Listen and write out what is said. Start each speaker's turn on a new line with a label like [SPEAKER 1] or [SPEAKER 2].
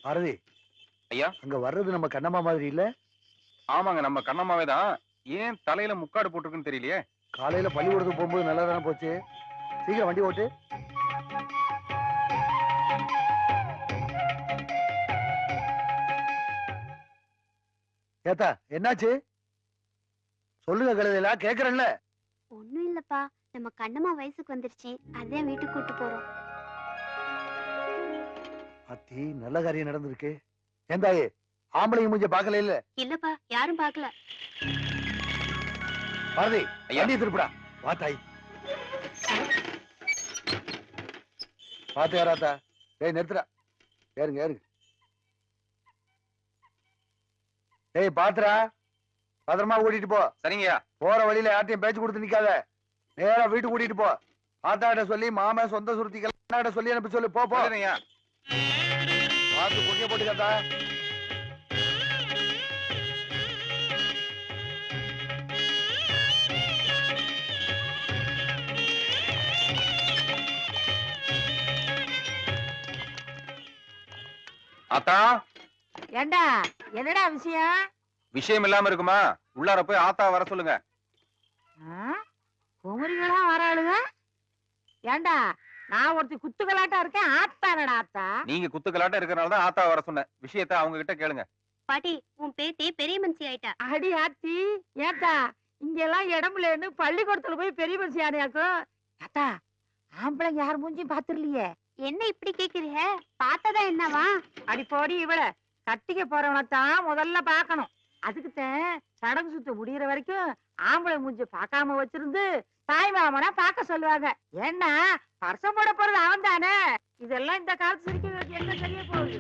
[SPEAKER 1] பாரதி
[SPEAKER 2] ஐயா,
[SPEAKER 1] அங்க வர்றது நம்ம கண்ணம்மா மாதிரி இல்ல?
[SPEAKER 2] ஆமாங்க, நம்ம கண்ணம்மாவே தான். ஏன் தலையில முக்காடு போட்டிருக்குன்னு தெரியலையே.
[SPEAKER 1] காலையில பள்ளிக்கூடத்துக்கு போகும்போது நல்லா தானே போச்சு. சீக்கிரம் வண்டி ஓட்டு. ஏத்தா என்னாச்சு சொல்லுங்க கழுதையில கேக்குறேன்ல.
[SPEAKER 3] ஒண்ணும் இல்லப்பா, நம்ம கண்ணம்மா வயசுக்கு வந்துருச்சு, அதான் வீட்டுக்கு கூட்டு போறோம்.
[SPEAKER 1] அத்தி நல்ல காரியம் நடந்திருக்கு. ஏந்தாயே ஆம்பளைங்க மூஞ்ச பாக்கல இல்ல?
[SPEAKER 3] இல்லப்பா, யாரும் பாக்கல.
[SPEAKER 1] பாரதி
[SPEAKER 2] ஐயா.
[SPEAKER 1] வண்டி திருப்புடா. வா தாய். பாத்து யாராத்தா? ஏய் நிறுத்துடா. ஏறுங்க ஏறுங்க. ஏய் பாத்துடா, பத்திரமா ஓட்டிட்டு போ.
[SPEAKER 2] சரிங்கய்யா.
[SPEAKER 1] போற வழியில யார்ட்டையும் பேச்சு கொடுத்து நிக்காத. நேரா வீட்டுக்கு கூட்டிட்டு போ. ஆத்தாட்ட சொல்லி மாமன் சொந்த சுருத்திகள் சொல்லி அனுப்பி சொல்லு. போ போ.
[SPEAKER 2] சரிங்கய்யா.
[SPEAKER 1] பார்த்து குடிய போட்டுக்கத்தா.
[SPEAKER 2] ஆத்தா,
[SPEAKER 4] ஏண்டா என்னடா விஷயம்?
[SPEAKER 2] விஷயம் இல்லாம இருக்குமா? உள்ளார போய் ஆத்தா வர சொல்லுங்க.
[SPEAKER 4] குமரிகளா வராளுங்க. ஏண்டா நான் ஒருத்தி குத்துக்கலாட்டா இருக்கேன், ஆத்தானடா ஆத்தா.
[SPEAKER 2] நீங்க குத்துக்கலாட்ட இருக்கறனால தான் ஆத்தா வர சொன்னேன். விஷயத்தை அவங்க கிட்ட கேளுங்க.
[SPEAKER 3] பாட்டி, உன் பேத்தி பெரிய மனுஷி ஆயிட்டா.
[SPEAKER 4] அடி ஆத்தி, ஏத்தா இங்கெல்லாம் இடம்லன்னு பள்ளிக்கூடத்துல போய் பெரிய மனுஷன் யானையாக்கும். ஆத்தா ஆம்பளைங்க யார் மூஞ்சியும் பாத்துருலையே.
[SPEAKER 3] என்ன இப்படி கேக்குறீங்க? பார்த்ததா என்னவா?
[SPEAKER 4] அடி போடி இவள, கட்டிக்க போறவனத்தான் முதல்ல பாக்கணும். அதுக்குத்தான் சடங்கு சுத்த முடியற வரைக்கும் ஆம்பளை மூஞ்சி பாக்காம வச்சிருந்து தாய் மாமனா பாக்க சொல்லுவாங்க. ஏன்னா பர்சம் போட போறது அவன் தானே. இதெல்லாம் இந்த காலத்து சிரிக்க என்ன சரியா போகுது?